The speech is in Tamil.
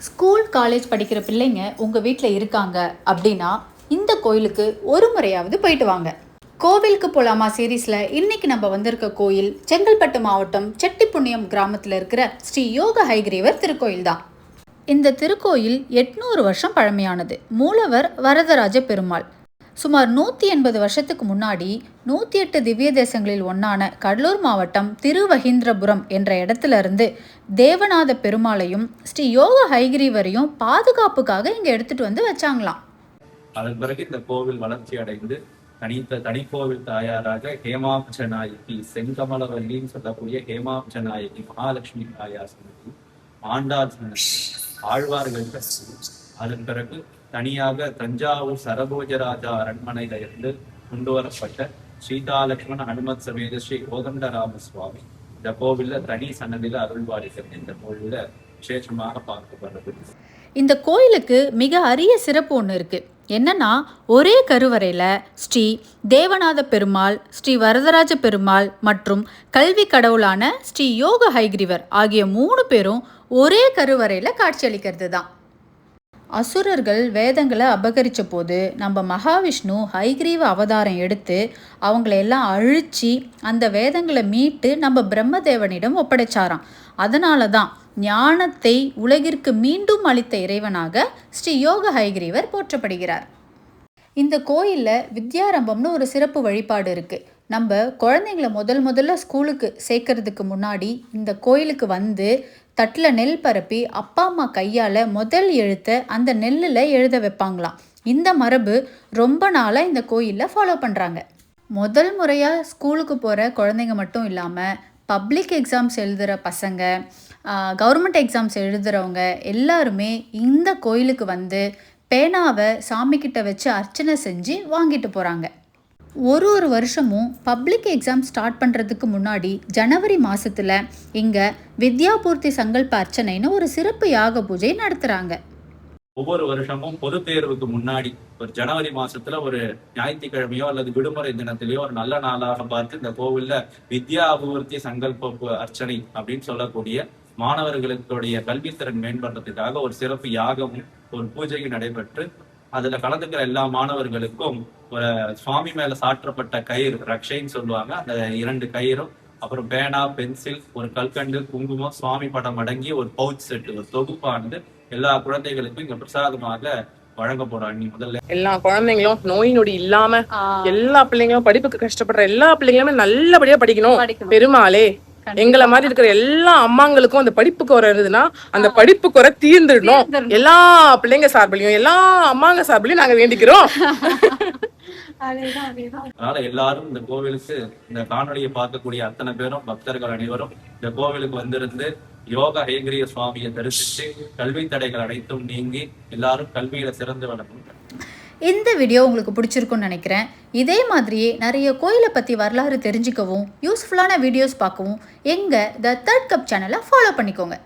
ஸ்கூல் காலேஜ் படிக்கிற பிள்ளைங்க உங்கள் வீட்டில் இருக்காங்க அப்படின்னா இந்த கோயிலுக்கு ஒரு முறையாவது போயிட்டு வாங்க. கோவிலுக்கு போலாமா சீரீஸில் இன்னைக்கு நம்ம வந்திருக்க கோயில் செங்கல்பட்டு மாவட்டம் செட்டிப்புண்ணியம் கிராமத்தில் இருக்கிற ஸ்ரீ யோக ஹைகிரீவர் திருக்கோயில் தான். இந்த திருக்கோயில் 800 வருஷம் பழமையானது. மூலவர் வரதராஜ பெருமாள். சுமார் 180 வருஷத்துக்கு முன்னாடி 108 திவ்ய தேசங்களில் ஒன்றான கடலூர் மாவட்டம் திருவஹீந்திரபுரம் என்ற இடத்துல இருந்து தேவநாத பெருமாளையும் ஸ்ரீ யோக ஹைகிரீவரையும் பாதுகாப்புக்காக இங்கே எடுத்துட்டு வந்து வச்சாங்களாம். அதன் பிறகு இந்த கோவில் வளர்ச்சி அடைந்து தனிக்கோவில் தாயாராக ஹேமாப்ஜ நாயகி செங்கமலவல்லின்னு சொல்லக்கூடிய ஹேமாப்ஜ நாயகி மகாலட்சுமி தாயார் சன்னதி, ஆண்டாள் சன்னதி, ஆழ்வார்கள். அதன் பிறகு தனியாக தஞ்சாவூர் சரபோஜராஜா அரண்மனையில இருந்து கொண்டு வரப்பட்ட சீதாலட்சுமண ஹனுமத் சமேத ஸ்ரீ கோதண்டராம சுவாமி இந்த கோவில்ல தனி சன்னதியில அருள்வாரிகள் இந்த கோவில விசேஷமாக பார்க்கப்படுறது. இந்த கோயிலுக்கு மிக அரிய சிறப்பு ஒன்று இருக்கு. என்னன்னா, ஒரே கருவறையில ஸ்ரீ தேவநாத பெருமாள், ஸ்ரீ வரதராஜ பெருமாள் மற்றும் கல்வி கடவுளான ஸ்ரீ யோக ஹைகிரீவர் ஆகிய 3 பேரும் ஒரே கருவறையில காட்சியளிக்கிறது தான். அசுரர்கள் வேதங்களை அபகரித்த போது நம்ம மகாவிஷ்ணு ஹைகிரீவ அவதாரம் எடுத்து அவங்களையெல்லாம் அழித்து அந்த வேதங்களை மீட்டு நம்ம பிரம்மதேவனிடம் ஒப்படைச்சாராம். அதனால தான் ஞானத்தை உலகிற்கு மீண்டும் அளித்த இறைவனாக ஸ்ரீ யோக ஹைகிரீவர் போற்றப்படுகிறார். இந்த கோயிலில் வித்யாரம்பம்னு ஒரு சிறப்பு வழிபாடு இருக்குது. நம்ம குழந்தைங்களை முதல்ல ஸ்கூலுக்கு சேர்க்கறதுக்கு முன்னாடி இந்த கோயிலுக்கு வந்து தட்டில் நெல் பரப்பி அப்பா அம்மா கையால் முதல் எழுத்தை அந்த நெல்லில் எழுத வைப்பாங்களாம். இந்த மரபு ரொம்ப நாளாக இந்த கோயிலில் ஃபாலோ பண்ணுறாங்க. முதல் முறையாக ஸ்கூலுக்கு போகிற குழந்தைங்க மட்டும் இல்லாமல் பப்ளிக் எக்ஸாம்ஸ் எழுதுகிற பசங்க, கவர்மெண்ட் எக்ஸாம்ஸ் எழுதுகிறவங்க எல்லாருமே இந்த கோயிலுக்கு வந்து பேனாவை சாமிக்கிட்ட வச்சு அர்ச்சனை செஞ்சு வாங்கிட்டு போகிறாங்க. ஒரு வருஷமும் பப்ளிக் எக்ஸாம் ஸ்டார்ட் பண்ணுறதுக்கு முன்னாடி ஜனவரி மாதத்தில் இங்கே வித்யாபூர்த்தி சங்கல்ப அர்ச்சனைன்னு ஒரு சிறப்பு யாக பூஜை நடத்துகிறாங்க. ஒவ்வொரு வருஷமும் பொது தேர்வுக்கு முன்னாடி ஒரு ஜனவரி மாசத்துல ஒரு ஞாயிற்றுக்கிழமையோ அல்லது விடுமுறை தினத்திலேயோ ஒரு நல்ல நாளாக பார்த்து இந்த கோவில்ல வித்யா அபிவிருத்தி சங்கல்ப அர்ச்சனை அப்படின்னு சொல்லக்கூடிய மாணவர்களுடைய கல்வித்திறன் மேம்படுறதுக்காக ஒரு சிறப்பு யாகமும் ஒரு பூஜையும் நடைபெற்று அதுல கலந்துக்கிற எல்லா மாணவர்களுக்கும் ஒரு சுவாமி மேல சாற்றப்பட்ட கயிறு, ரக்ஷைன்னு சொல்லுவாங்க, அந்த 2 கயிறும் அப்புறம் பேனா, பென்சில், ஒரு கல்கண்டு, குங்குமம், சுவாமி படம் அடங்கிய ஒரு பவுச் செட், ஒரு தொகுப்பானது எல்லா குழந்தைகளுக்கும் இங்க பிரசாதமாக வழங்க போறாங்க. முதல்ல எல்லா குழந்தைங்களும் நோய் நொடி இல்லாம எல்லா பிள்ளைங்களும் படிப்புக்கு கஷ்டப்படுற எல்லா பிள்ளைங்களுமே நல்லபடியா படிக்கணும். பெருமாளே எங்களை மாதிரி இருக்கிற எல்லா அம்மாங்களுக்கும் அந்த படிப்பு குறை இருந்ததுன்னா அந்த படிப்பு குறை தீர்ந்துடணும். எல்லா பிள்ளைங்க சார்பிலையும் எல்லா அம்மாங்க சார்பிலையும் நாங்க வேண்டிக்கிறோம். அதனால எல்லாரும் இந்த கோவிலுக்கு, இந்த காணொலியை பார்க்கக்கூடிய அத்தனை பேரும் பக்தர்கள் அனைவரும் இந்த கோவிலுக்கு வந்திருந்து யோக ஹைகிரீவ சுவாமியை தரிசித்து கல்வி தடைகள் அனைத்தும் நீங்கி எல்லாரும் கல்வியில சிறந்து வளரும். இந்த வீடியோ உங்களுக்கு பிடிச்சிருக்குன்னு நினைக்கிறேன். இதே மாதிரியே நிறைய கோயிலை பற்றி வரலாறு தெரிஞ்சுக்கவும் யூஸ்ஃபுல்லான வீடியோஸ் பார்க்கவும் எங்கள் த தேர்ட் கப் சேனலை ஃபாலோ பண்ணிக்கோங்க.